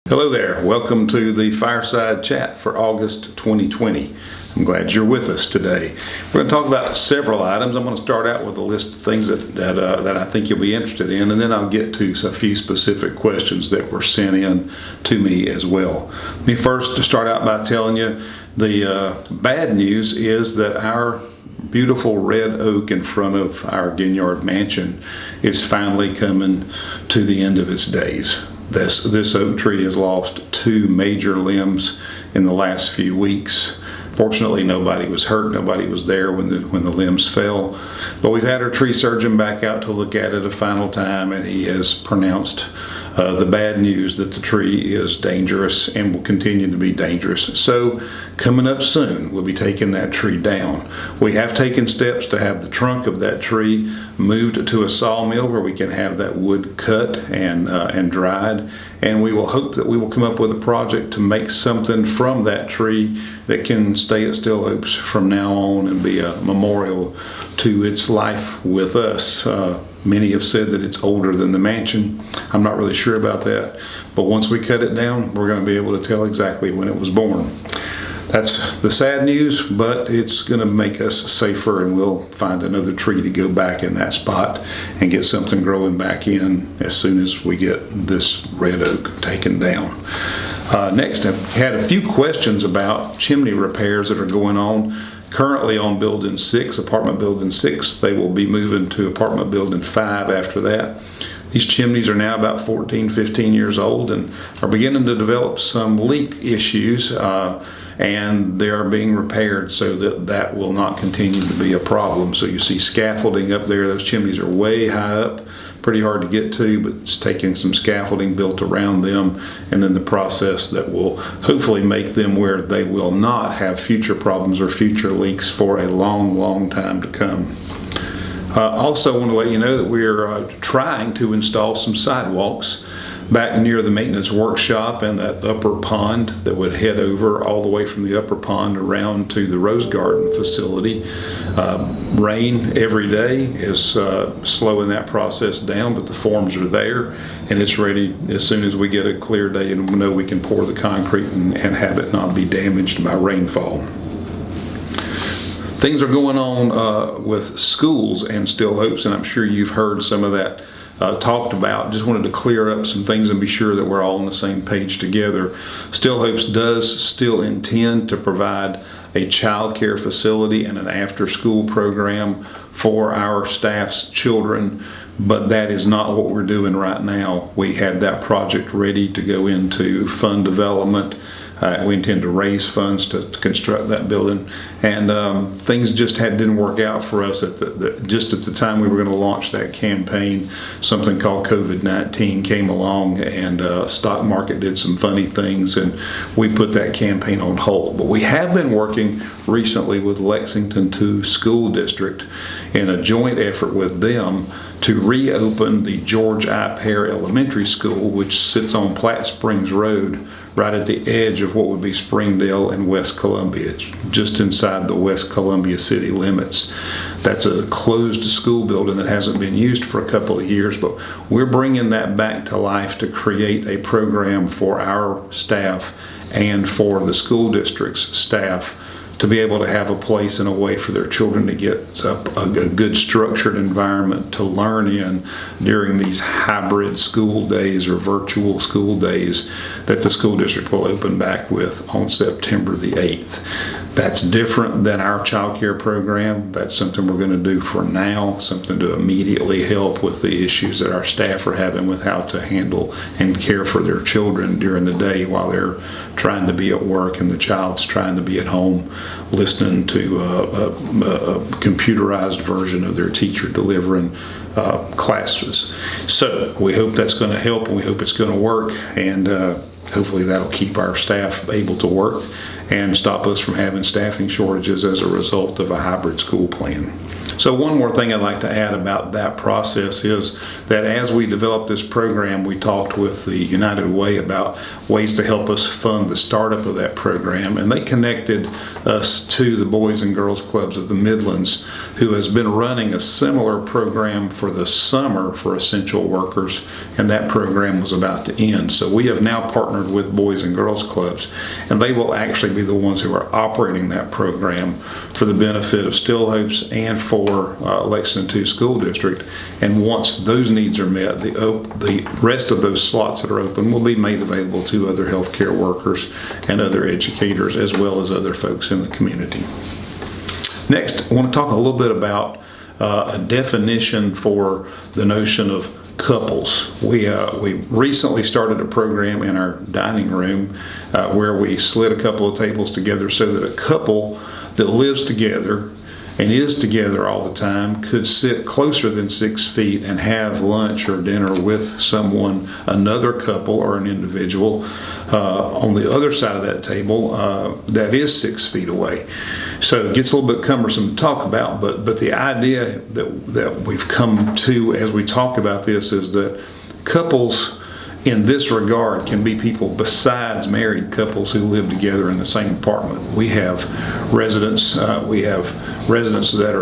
Hello there. Welcome to the Fireside Chat for August 2020. I'm glad you're with us today. We're going to talk about several items. I'm going to start out with a list of things that I think you'll be interested in, and then I'll get to a few specific questions that were sent in to me as well. Let me first start out by telling you the bad news is that our beautiful red oak in front of our Ginyard mansion is finally coming to the end of its days. This oak tree has lost two major limbs in the last few weeks. Fortunately, nobody was hurt. Nobody was there when the limbs fell. But we've had our tree surgeon back out to look at it a final time, and he has pronounced the bad news that the tree is dangerous and will continue to be dangerous. So coming up soon, we'll be taking that tree down. We have taken steps to have the trunk of that tree moved to a sawmill where we can have that wood cut and dried. And we will hope that we will come up with a project to make something from that tree that can stay at Still Hopes from now on and be a memorial to its life with us. Many have said that it's older than the mansion. I'm not really sure about that, but once we cut it down, we're going to be able to tell exactly when it was born. That's the sad news, but it's going to make us safer, and we'll find another tree to go back in that spot and get something growing back in as soon as we get this red oak taken down. Next, I've had a few questions about chimney repairs that are going on. Currently on building 6, apartment building 6, they will be moving to apartment building 5 after that. These chimneys are now about 14, 15 years old and are beginning to develop some leak issues, and they are being repaired so that will not continue to be a problem. So you see scaffolding up there. Those chimneys are way high up, pretty hard to get to, but it's taking some scaffolding built around them, and then the process that will hopefully make them where they will not have future problems or future leaks for a long, long time to come. Also want to let you know that we're trying to install some sidewalks back near the maintenance workshop and that upper pond that would head over all the way from the upper pond around to the Rose Garden facility. Rain every day is slowing that process down, but the forms are there and it's ready as soon as we get a clear day and we know we can pour the concrete and have it not be damaged by rainfall. Things are going on with schools and Still Hopes, and I'm sure you've heard some of that talked about. Just wanted to clear up some things and be sure that we're all on the same page together. Still Hopes does still intend to provide a child care facility and an after-school program for our staff's children, but that is not what we're doing right now. We had that project ready to go into fund development. We intend to raise funds to construct that building, and things just didn't work out for us just at the time we were going to launch that campaign. Something called COVID-19 came along, and stock market did some funny things, and we put that campaign on hold. But we have been working recently with Lexington II School District in a joint effort with them to reopen the George I. Pear Elementary School, which sits on Platte Springs Road, right at the edge of what would be Springdale and West Columbia. It's just inside the West Columbia city limits. That's a closed school building that hasn't been used for a couple of years, but we're bringing that back to life to create a program for our staff and for the school district's staff to be able to have a place and a way for their children to get a good structured environment to learn in during these hybrid school days or virtual school days that the school district will open back with on September the 8th. That's different than our child care program. That's something we're going to do for now, something to immediately help with the issues that our staff are having with how to handle and care for their children during the day while they're trying to be at work and the child's trying to be at home listening to a computerized version of their teacher delivering classes. So we hope that's going to help, and we hope it's going to work, and hopefully that'll keep our staff able to work and stop us from having staffing shortages as a result of a hybrid school plan. So one more thing I'd like to add about that process is that as we developed this program, we talked with the United Way about ways to help us fund the startup of that program, and they connected us to the Boys and Girls Clubs of the Midlands, who has been running a similar program for the summer for essential workers, and that program was about to end. So we have now partnered with Boys and Girls Clubs, and they will actually be the ones who are operating that program for the benefit of Still Hopes and for Lexington 2 School District. And once those needs are met, the rest of those slots that are open will be made available to other healthcare workers and other educators, as well as other folks in the community. Next, I want to talk a little bit about a definition for the notion of couples. We recently started a program in our dining room where we slid a couple of tables together so that a couple that lives together and is together all the time could sit closer than 6 feet and have lunch or dinner with someone, another couple or an individual on the other side of that table that is 6 feet away. So it gets a little bit cumbersome to talk about, but the idea that we've come to as we talk about this is that couples in this regard can be people besides married couples who live together in the same apartment. We have residents that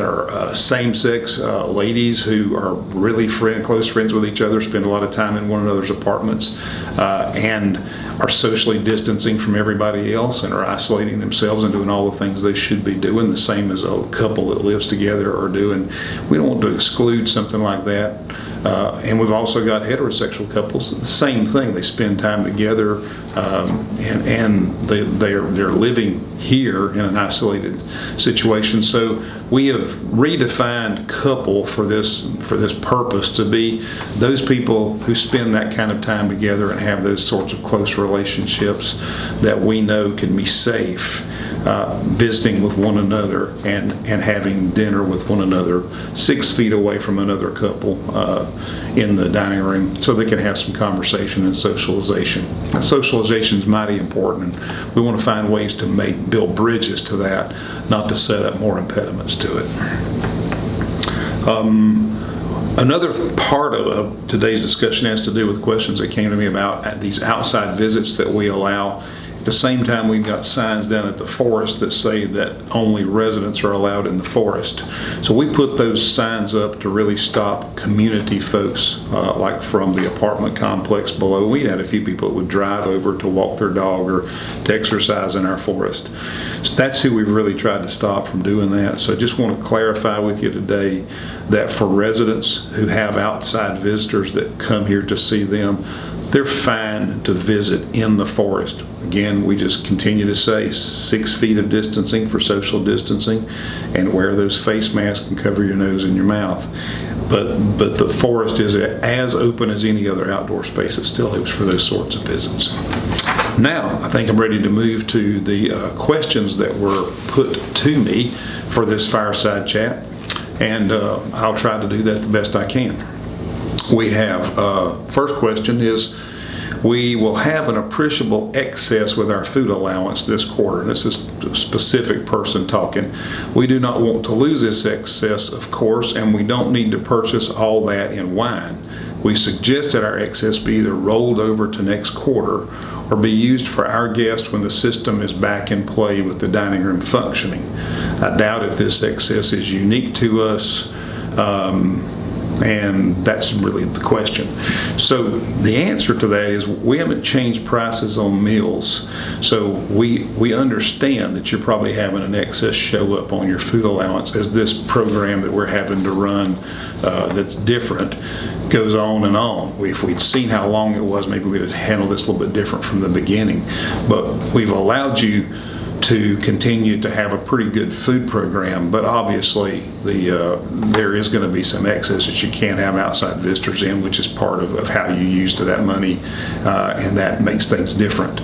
are same-sex ladies who are really close friends with each other, spend a lot of time in one another's apartments, and are socially distancing from everybody else and are isolating themselves and doing all the things they should be doing, the same as a couple that lives together are doing. We don't want to exclude something like that. And we've also got heterosexual couples, the same thing. They spend time together and they're living here in an isolated situation. So we have redefined couple for this purpose to be those people who spend that kind of time together and have those sorts of close relationships that we know can be safe. Visiting with one another and having dinner with one another 6 feet away from another couple in the dining room so they can have some conversation and socialization. Now, socialization is mighty important, and we want to find ways to build bridges to that, not to set up more impediments to it. Another part of today's discussion has to do with questions that came to me about these outside visits that we allow. At the same time, we've got signs down at the forest that say that only residents are allowed in the forest. So we put those signs up to really stop community folks, like from the apartment complex below. We had a few people that would drive over to walk their dog or to exercise in our forest. So that's who we've really tried to stop from doing that. So I just want to clarify with you today that for residents who have outside visitors that come here to see them, they're fine to visit in the forest. Again, we just continue to say 6 feet of distancing for social distancing, and wear those face masks and cover your nose and your mouth. But the forest is as open as any other outdoor space. It still is for those sorts of visits. Now, I think I'm ready to move to the questions that were put to me for this fireside chat, and I'll try to do that the best I can. We have, first question is, we will have an appreciable excess with our food allowance this quarter. This is a specific person talking. We do not want to lose this excess, of course, and we don't need to purchase all that in wine. We suggest that our excess be either rolled over to next quarter or be used for our guests when the system is back in play with the dining room functioning. I doubt if this excess is unique to us. And that's really the question. So the answer to that is we haven't changed prices on meals. So we understand that you're probably having an excess show up on your food allowance as this program that we're having to run that's different goes on and on. If we'd seen how long it was, maybe we'd have handled this a little bit different from the beginning. But we've allowed you to continue to have a pretty good food program, but obviously there is going to be some excess that you can't have outside visitors in, which is part of how you use that money, and that makes things different.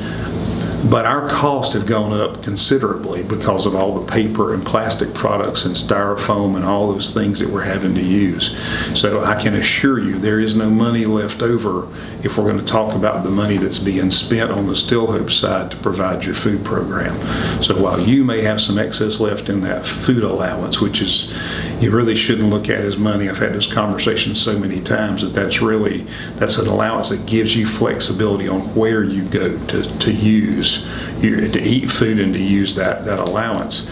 But our costs have gone up considerably because of all the paper and plastic products and styrofoam and all those things that we're having to use. So I can assure you there is no money left over if we're going to talk about the money that's being spent on the Still Hope side to provide your food program. So while you may have some excess left in that food allowance, which is you really shouldn't look at as money. I've had this conversation so many times that's an allowance that gives you flexibility on where you go to eat food and to use that allowance.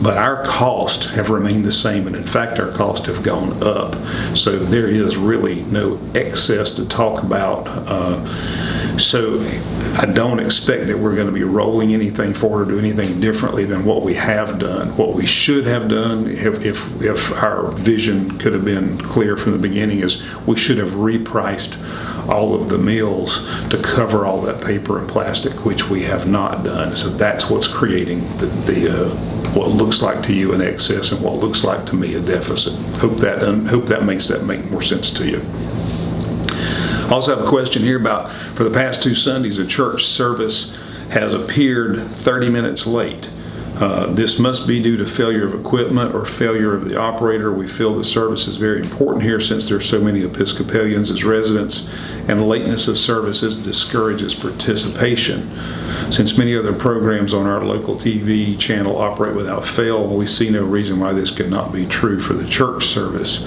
But our costs have remained the same, and in fact our costs have gone up. So there is really no excess to talk about. So I don't expect that we're going to be rolling anything forward or do anything differently than what we have done. What we should have done, if our vision could have been clear from the beginning, is we should have repriced all of the meals to cover all that paper and plastic, which we have not done. So that's what's creating what looks like to you an excess and what looks like to me a deficit. Hope that makes that make more sense to you. I also have a question here about, for the past 2 Sundays, a church service has appeared 30 minutes late. This must be due to failure of equipment or failure of the operator. We feel the service is very important here since there are so many Episcopalians as residents, and the lateness of services discourages participation. Since many other programs on our local TV channel operate without fail, we see no reason why this could not be true for the church service.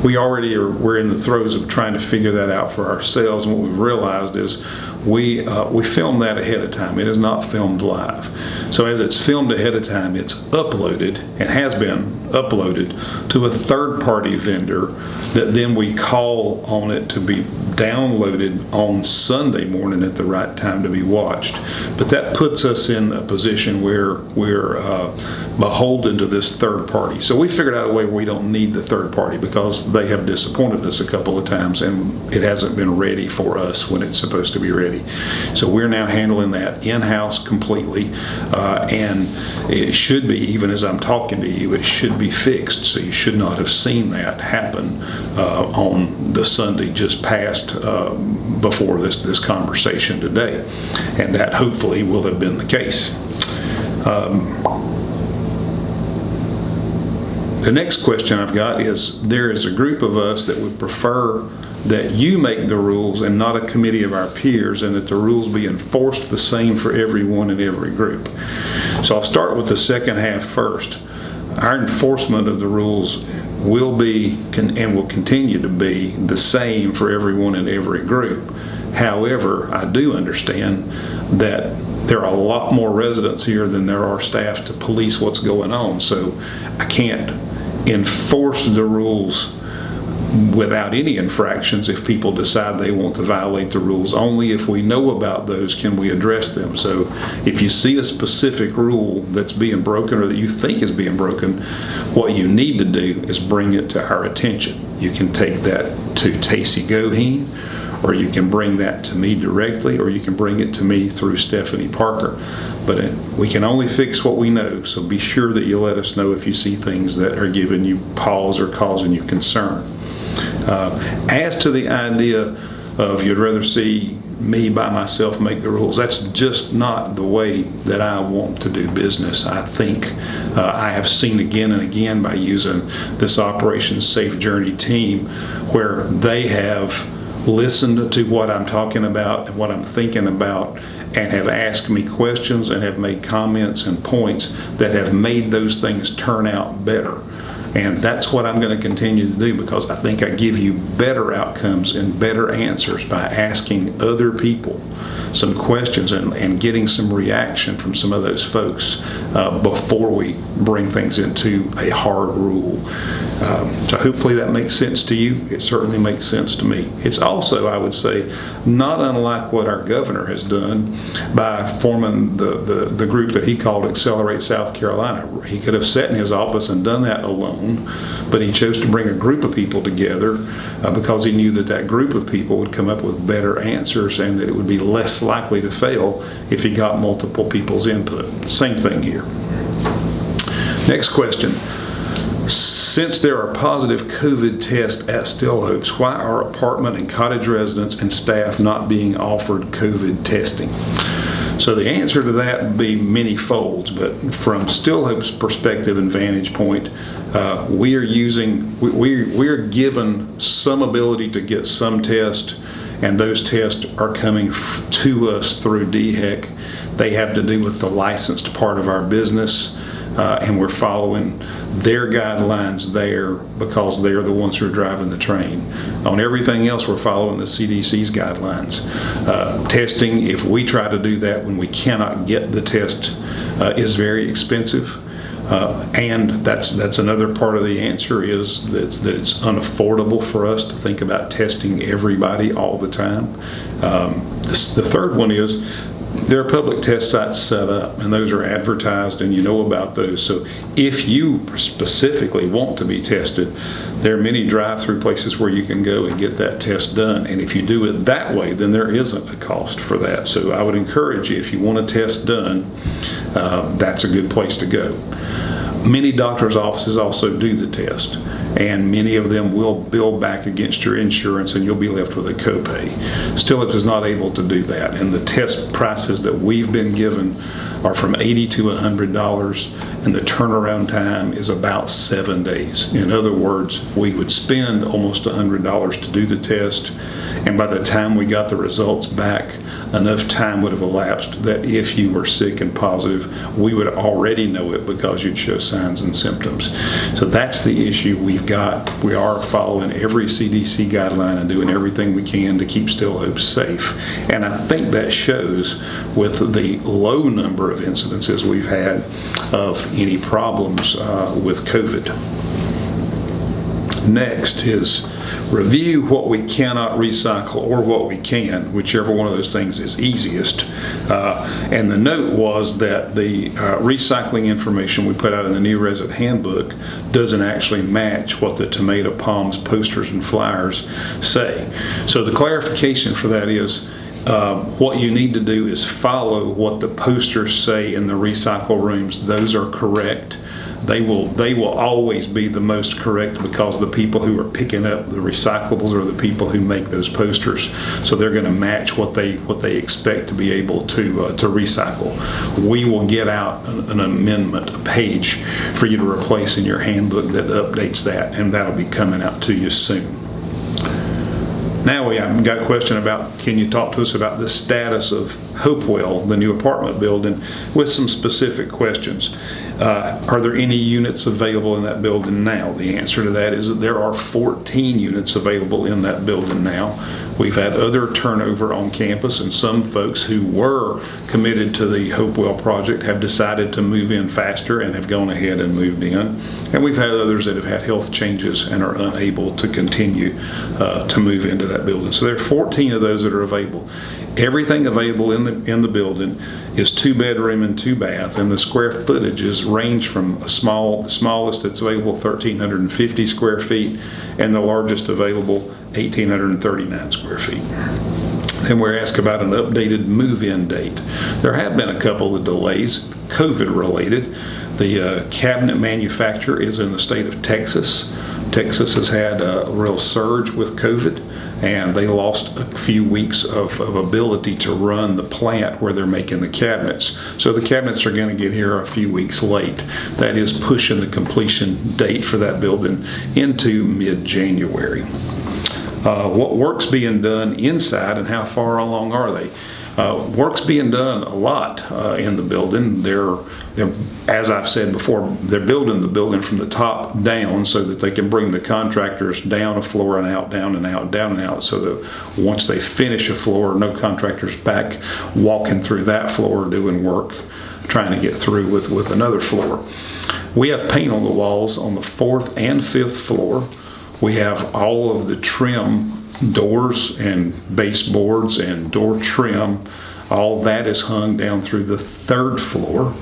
We're in the throes of trying to figure that out for ourselves, and what we've realized is we film that ahead of time. It is not filmed live. So as it's filmed ahead of time, it's uploaded and has been uploaded to a third-party vendor that then we call on it to be downloaded on Sunday morning at the right time to be watched. But that puts us in a position where we're beholden to this third party. So we figured out a way where we don't need the third party because they have disappointed us a couple of times and it hasn't been ready for us when it's supposed to be ready. So we're now handling that in-house completely, and it should be, even as I'm talking to you, it should be fixed. So you should not have seen that happen on the Sunday just past before this conversation today, and that hopefully will have been the case. The next question I've got is, there is a group of us that would prefer that you make the rules and not a committee of our peers, and that the rules be enforced the same for everyone in every group. So I'll start with the second half first. Our enforcement of the rules will be and will continue to be the same for everyone in every group. However, I do understand that there are a lot more residents here than there are staff to police what's going on. So I can't enforce the rules without any infractions if people decide they want to violate the rules. Only if we know about those can we address them. So if you see a specific rule that's being broken or that you think is being broken, what you need to do is bring it to our attention. You can take that to Tacey Goheen, or you can bring that to me directly, or you can bring it to me through Stephanie Parker. But we can only fix what we know, so be sure that you let us know if you see things that are giving you pause or causing you concern. As to the idea of you'd rather see me by myself make the rules, that's just not the way that I want to do business. I think I have seen again and again by using this Operation Safe Journey team where they have listened to what I'm talking about and what I'm thinking about and have asked me questions and have made comments and points that have made those things turn out better. And that's what I'm going to continue to do, because I think I give you better outcomes and better answers by asking other people some questions and getting some reaction from some of those folks before we bring things into a hard rule. So hopefully that makes sense to you. It certainly makes sense to me. It's also, I would say, not unlike what our governor has done by forming the group that he called Accelerate South Carolina. He could have sat in his office and done that alone, but he chose to bring a group of people together because he knew that that group of people would come up with better answers and that it would be less likely to fail if he got multiple people's input. Same thing here. Next question. Since there are positive COVID tests at Still Hopes, why are apartment and cottage residents and staff not being offered COVID testing? So the answer to that would be many folds, but from Still Hope's perspective and vantage point, we are given some ability to get some tests, and those tests are coming to us through DHEC. They have to do with the licensed part of our business, and we're following their guidelines there because they're the ones who are driving the train. On everything else, we're following the CDC's guidelines. Testing, if we try to do that when we cannot get the test, is very expensive. And that's another part of the answer, is that it's unaffordable for us to think about testing everybody all the time. The third one is, there are public test sites set up, and those are advertised, and you know about those. So if you specifically want to be tested, there are many drive-through places where you can go and get that test done. And if you do it that way, then there isn't a cost for that. So I would encourage you, if you want a test done, that's a good place to go. Many doctors' offices also do the test, and many of them will bill back against your insurance, and you'll be left with a copay. Still, it is not able to do that, and the test prices that we've been given are from $80 to $100, and the turnaround time is about 7 days. In other words, we would spend almost $100 to do the test, and by the time we got the results back, enough time would have elapsed that if you were sick and positive, we would already know it because you'd show signs and symptoms. So that's the issue we've got. We are following every CDC guideline and doing everything we can to keep Still Hope safe. And I think that shows with the low number of incidences we've had of any problems with COVID. Next is review what we cannot recycle or what we can, whichever one of those things is easiest. And the note was that the recycling information we put out in the new resident handbook doesn't actually match what the tomato palms posters and flyers say. So the clarification for that is, what you need to do is follow what the posters say in the recycle rooms. Those are correct. They will always be the most correct because the people who are picking up the recyclables are the people who make those posters. So they're going to match what they expect to be able to recycle. We will get out an amendment, a page for you to replace in your handbook that updates that, and that'll be coming out to you soon. Now we have got a question about, can you talk to us about the status of Hopewell, the new apartment building, with some specific questions. Are there any units available in that building now? The answer to that is that there are 14 units available in that building now. We've had other turnover on campus, and some folks who were committed to the Hopewell project have decided to move in faster and have gone ahead and moved in. And we've had others that have had health changes and are unable to continue to move into that building. So there are 14 of those that are available. Everything available in the building is 2-bedroom and 2-bath, and the square footages range from the smallest that's available 1,350 square feet, and the largest available 1,839 square feet. And we're asked about an updated move-in date. There have been a couple of delays, COVID related. The cabinet manufacturer is in the state of Texas. Texas has had a real surge with COVID, and they lost a few weeks of ability to run the plant where they're making the cabinets. So the cabinets are going to get here a few weeks late. That is pushing the completion date for that building into mid-January. What work's being done inside and how far along are they? Work's being done a lot in the building. They're, as I've said before, they're building the building from the top down so that they can bring the contractors down a floor and out, down and out, down and out, so that once they finish a floor, no contractors back walking through that floor doing work, trying to get through with another floor. We have paint on the walls on the 4th and 5th floor. We have all of the trim, doors and baseboards and door trim, all that is hung down through the 3rd floor,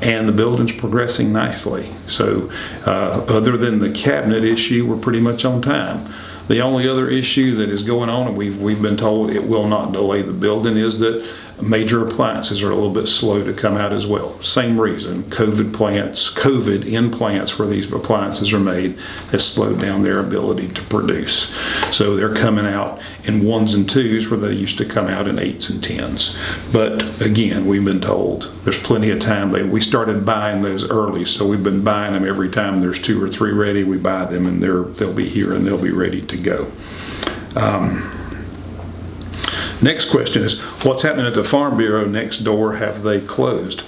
and the building's progressing nicely. So other than the cabinet issue, we're pretty much on time. The only other issue that is going on, and we've been told it will not delay the building, is that Major appliances are a little bit slow to come out as well. Same reason, COVID in plants where these appliances are made has slowed down their ability to produce. So they're coming out in 1s and 2s where they used to come out in 8s and 10s. But again, we've been told there's plenty of time. We started buying those early, so we've been buying them every time there's 2 or 3 ready. We buy them and they'll be here and they'll be ready to go. Next question is, what's happening at the Farm Bureau next door? Have they closed?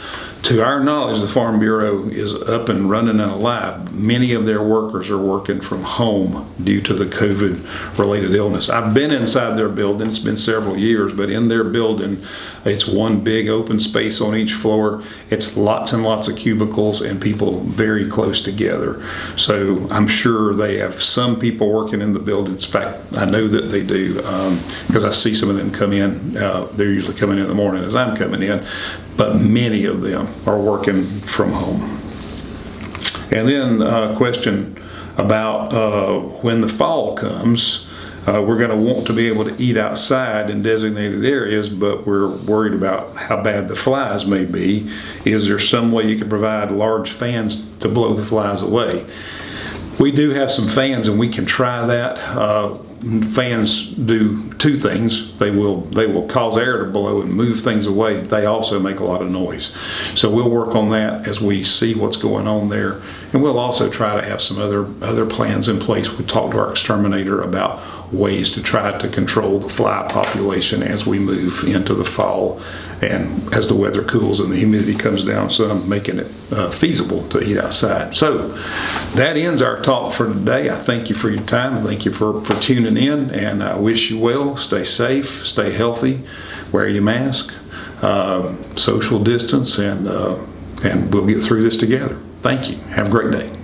To our knowledge, the Farm Bureau is up and running and alive. Many of their workers are working from home due to the COVID-related illness. I've been inside their building. It's been several years, but in their building, it's one big open space on each floor. It's lots and lots of cubicles and people very close together. So I'm sure they have some people working in the building. In fact, I know that they do because I see some of them come in. They're usually coming in the morning as I'm coming in, but many of them are working from home. And then a question about when the fall comes. We're going to want to be able to eat outside in designated areas, but we're worried about how bad the flies may be. Is there some way you can provide large fans to blow the flies away? We do have some fans and we can try that. Fans do 2 things. They will cause air to blow and move things away. They also make a lot of noise. So we'll work on that as we see what's going on there. And we'll also try to have some other plans in place. We talked to our exterminator about ways to try to control the fly population as we move into the fall and as the weather cools and the humidity comes down some, making it feasible to eat outside. So that ends our talk for today. I thank you for your time. Thank you for tuning in, and I wish you well. Stay safe, stay healthy, wear your mask, social distance, and we'll get through this together. Thank you. Have a great day.